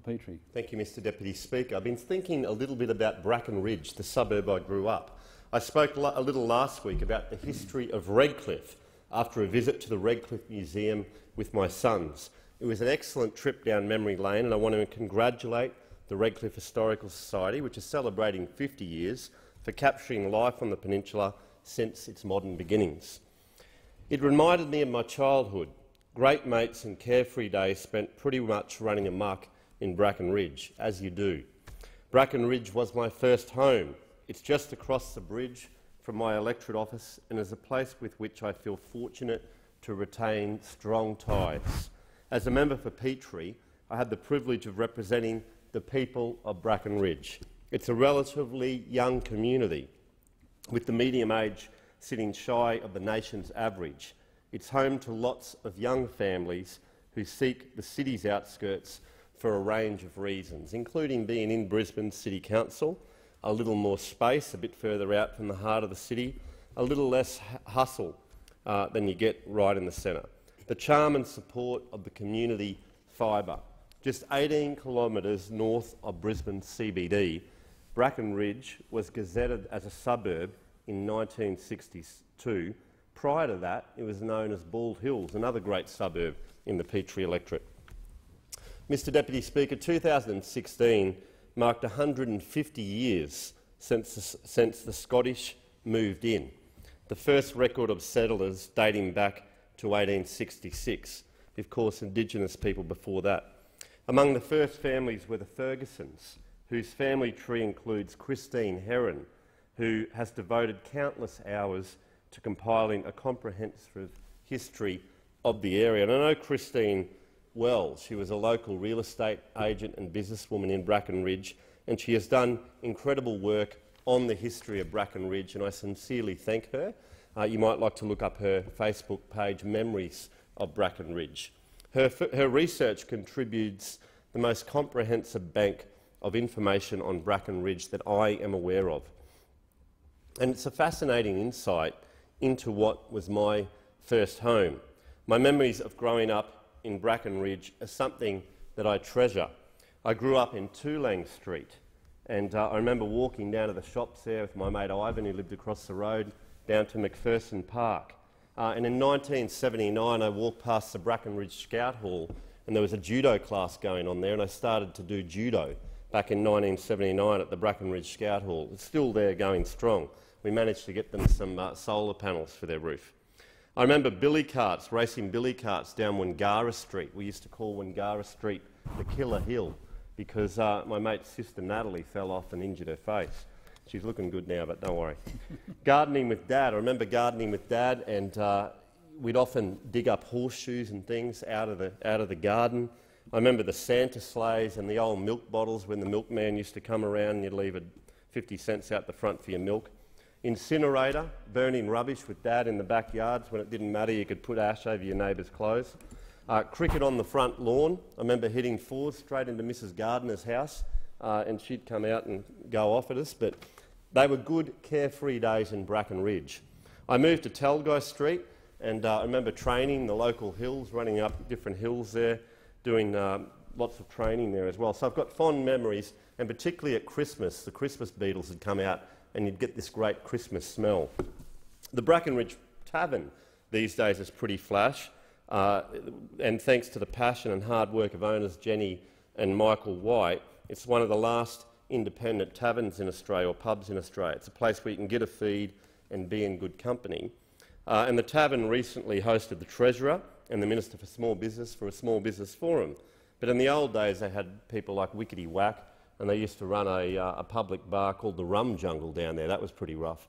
Petrie. Thank you, Mr Deputy Speaker. I've been thinking a little bit about Bracken Ridge, the suburb I grew up. I spoke a little last week about the history of Redcliffe after a visit to the Redcliffe Museum with my sons. It was an excellent trip down memory lane, and I want to congratulate the Redcliffe Historical Society, which is celebrating 50 years, for capturing life on the peninsula since its modern beginnings. It reminded me of my childhood, great mates and carefree days spent pretty much running amok in Bracken Ridge, as you do. Bracken Ridge was my first home. It's just across the bridge from my electorate office and is a place with which I feel fortunate to retain strong ties. As a member for Petrie, I had the privilege of representing the people of Bracken Ridge. It's a relatively young community, with the median age sitting shy of the nation's average. It's home to lots of young families who seek the city's outskirts for a range of reasons, including being in Brisbane City Council, a little more space a bit further out from the heart of the city, a little less hustle than you get right in the centre. The charm and support of the community fibre. Just 18 kilometres north of Brisbane CBD, Bracken Ridge was gazetted as a suburb in 1962. Prior to that, it was known as Bald Hills, another great suburb in the Petrie electorate. Mr Deputy Speaker, 2016 marked 150 years since the Scottish moved in, the first record of settlers dating back to 1866, of course Indigenous people before that. Among the first families were the Fergusons, whose family tree includes Christine Heron, who has devoted countless hours to compiling a comprehensive history of the area. And I know Christine well. She was a local real estate agent and businesswoman in Bracken Ridge, and she has done incredible work on the history of Bracken Ridge, and I sincerely thank her. You might like to look up her Facebook page, Memories of Bracken Ridge. Her research contributes the most comprehensive bank of information on Bracken Ridge that I am aware of. And it's a fascinating insight into what was my first home. My memories of growing up in Bracken Ridge are something that I treasure. I grew up in Toolang Street, and I remember walking down to the shops there with my mate Ivan, who lived across the road, down to McPherson Park. And in 1979 I walked past the Bracken Ridge Scout Hall, and there was a judo class going on there, and I started to do judo back in 1979 at the Bracken Ridge Scout Hall. It's still there, going strong. We managed to get them some solar panels for their roof. I remember billy carts, racing billy carts down Wangara Street. We used to call Wangara Street the Killer Hill because my mate's sister Natalie fell off and injured her face. She's looking good now, but don't worry. Gardening with Dad. I remember gardening with Dad, and we'd often dig up horseshoes and things out of the garden. I remember the Santa sleighs and the old milk bottles when the milkman used to come around and you'd leave 50 cents out the front for your milk. Incinerator, burning rubbish with Dad in the backyards when it didn't matter, you could put ash over your neighbour's clothes. Cricket on the front lawn. I remember hitting fours straight into Mrs Gardner's house, and she'd come out and go off at us, but they were good, carefree days in Bracken Ridge. I moved to Talgo Street, and I remember training the local hills, running up different hills there, doing lots of training there as well. So I've got fond memories, and particularly at Christmas, the Christmas beetles had come out and you'd get this great Christmas smell. The Bracken Ridge Tavern these days is pretty flash, and thanks to the passion and hard work of owners Jenny and Michael White, it's one of the last independent taverns in Australia, or pubs in Australia. It's a place where you can get a feed and be in good company. And the tavern recently hosted the Treasurer and the Minister for Small Business for a small business forum. But in the old days they had people like Wickety Whack, and they used to run a public bar called the Rum Jungle down there. That was pretty rough.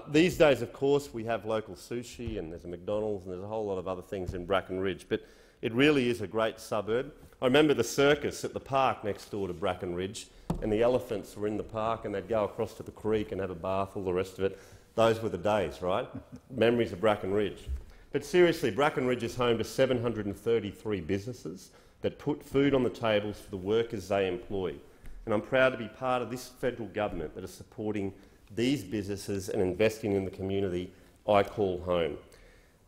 These days, of course, we have local sushi, and there's a McDonald's, and there's a whole lot of other things in Bracken Ridge, but it really is a great suburb. I remember the circus at the park next door to Bracken Ridge, and the elephants were in the park, and they'd go across to the creek and have a bath, all the rest of it. Those were the days, right? Memories of Bracken Ridge. But seriously, Bracken Ridge is home to 733 businesses that put food on the tables for the workers they employ. And I'm proud to be part of this federal government that is supporting these businesses and investing in the community I call home.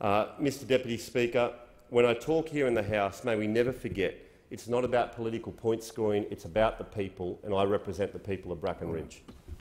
Mr Deputy Speaker, when I talk here in the House, may we never forget It's not about political point scoring, it's about the people, and I represent the people of Bracken Ridge.